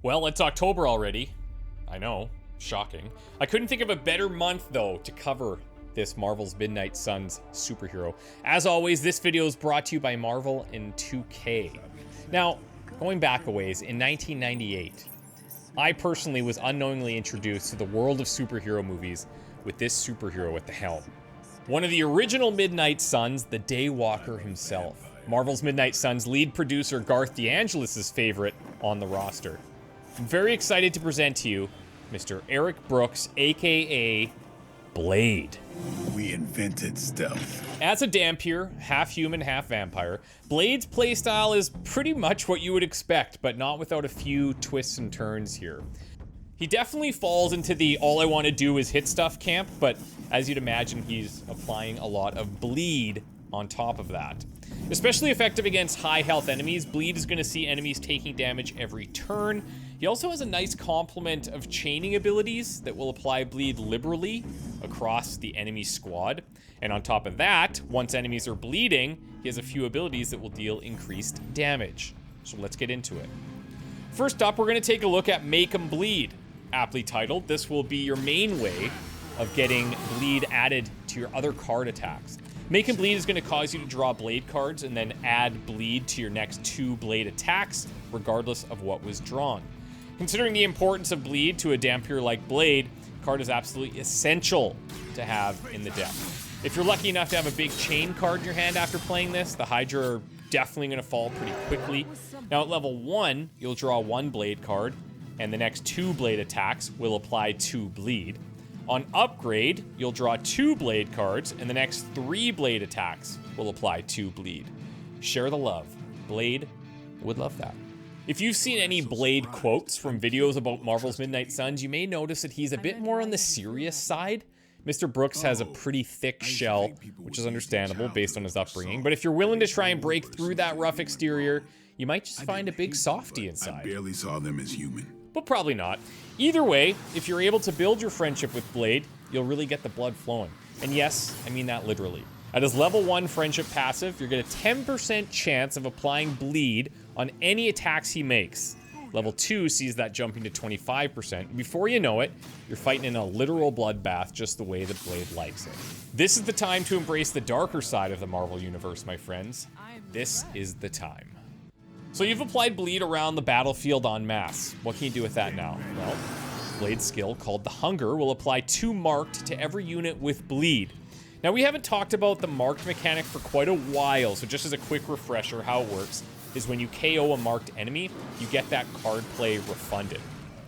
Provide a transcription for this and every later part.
Well, it's October already. I know, shocking. I couldn't think of a better month, though, to cover this Marvel's Midnight Suns superhero. As always, this video is brought to you by Marvel in 2K. Now, going back a ways, in 1998, I personally was unknowingly introduced to the world of superhero movies with this superhero at the helm. One of the original Midnight Suns, the Daywalker himself. Marvel's Midnight Suns lead producer Garth DeAngelis' favorite on the roster. I'm very excited to present to you Mr. Eric Brooks, aka Blade. We invented stealth. As a Dhampir, half human, half vampire, Blade's playstyle is pretty much what you would expect, but not without a few twists and turns here. He definitely falls into the all I want to do is hit stuff camp, but as you'd imagine, he's applying a lot of bleed on top of that. Especially effective against high health enemies, Bleed is going to see enemies taking damage every turn. He also has a nice complement of chaining abilities that will apply bleed liberally across the enemy squad. And on top of that, once enemies are bleeding, he has a few abilities that will deal increased damage. So let's get into it. First up, we're going to take a look at Make 'em Bleed. Aptly titled, this will be your main way of getting bleed added to your other card attacks. Make 'em Bleed is going to cause you to draw blade cards and then add bleed to your next 2 blade attacks, regardless of what was drawn. Considering the importance of bleed to a Dhampir like Blade, card is absolutely essential to have in the deck. If you're lucky enough to have a big chain card in your hand after playing this, the Hydra are definitely going to fall pretty quickly. Now at level 1, you'll draw 1 blade card, and the next 2 blade attacks will apply 2 bleed. On upgrade, you'll draw 2 blade cards, and the next 3 blade attacks will apply 2 bleed. Share the love. Blade would love that. If you've seen any Blade quotes from videos about Marvel's Midnight Suns, you may notice that he's a bit more on the serious side. Mr. Brooks has a pretty thick shell, which is understandable based on his upbringing, but if you're willing to try and break through that rough exterior, you might just find a big softie inside. I barely saw them as human. But probably not. Either way, if you're able to build your friendship with Blade, you'll really get the blood flowing. And yes, I mean that literally. At his level 1 friendship passive, you're getting a 10% chance of applying bleed on any attacks he makes. Level 2 sees that jumping to 25%. Before you know it, you're fighting in a literal bloodbath just the way that Blade likes it. This is the time to embrace the darker side of the Marvel Universe, my friends. This is the time. So you've applied bleed around the battlefield en masse. What can you do with that now? Well, Blade's skill called the Hunger will apply 2 marked to every unit with bleed. Now we haven't talked about the marked mechanic for quite a while, so just as a quick refresher, how it works is when you KO a marked enemy, you get that card play refunded.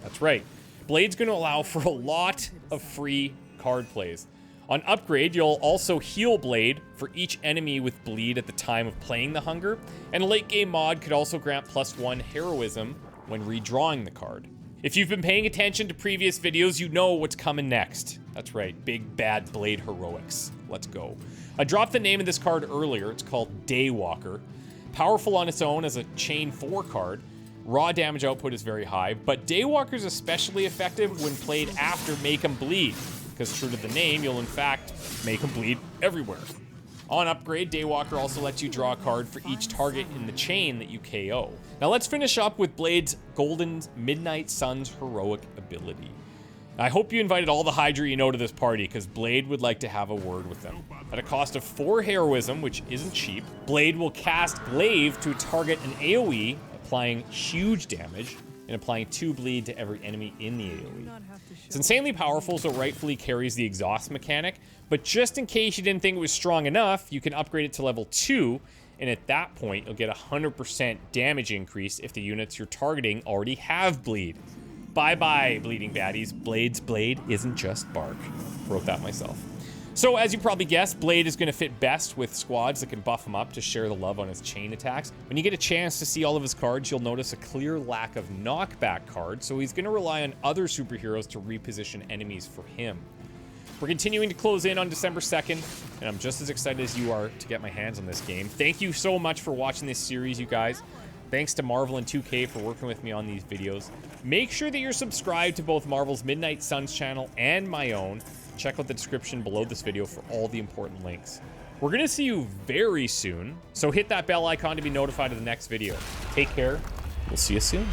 That's right. Blade's going to allow for a lot of free card plays. On upgrade, you'll also heal Blade for each enemy with bleed at the time of playing the Hunger, and a late game mod could also grant +1 heroism when redrawing the card. If you've been paying attention to previous videos, you know what's coming next. That's right, big bad Blade heroics. Let's go. I dropped the name of this card earlier. It's called Daywalker. Powerful on its own as a chain 4 card. Raw damage output is very high, but Daywalker is especially effective when played after Make 'em Bleed, because true to the name, you'll in fact make 'em bleed everywhere. On upgrade, Daywalker also lets you draw a card for each target in the chain that you KO. Now let's finish up with Blade's Golden Midnight Suns heroic ability. I hope you invited all the Hydra you know to this party, because Blade would like to have a word with them. At a cost of 4 heroism, which isn't cheap, Blade will cast Glaive to target an AoE, applying huge damage, and applying 2 bleed to every enemy in the AoE. It's insanely powerful, so it rightfully carries the exhaust mechanic, but just in case you didn't think it was strong enough, you can upgrade it to level 2, and at that point, you'll get a 100% damage increase if the units you're targeting already have bleed. Bye-bye, bleeding baddies. Blade's blade isn't just bark. Wrote that myself. So, as you probably guessed, Blade is going to fit best with squads that can buff him up to share the love on his chain attacks. When you get a chance to see all of his cards, you'll notice a clear lack of knockback cards, so he's going to rely on other superheroes to reposition enemies for him. We're continuing to close in on December 2nd, and I'm just as excited as you are to get my hands on this game. Thank you so much for watching this series, you guys. Thanks to Marvel and 2K for working with me on these videos. Make sure that you're subscribed to both Marvel's Midnight Suns channel and my own. Check out the description below this video for all the important links. We're going to see you very soon, so hit that bell icon to be notified of the next video. Take care. We'll see you soon.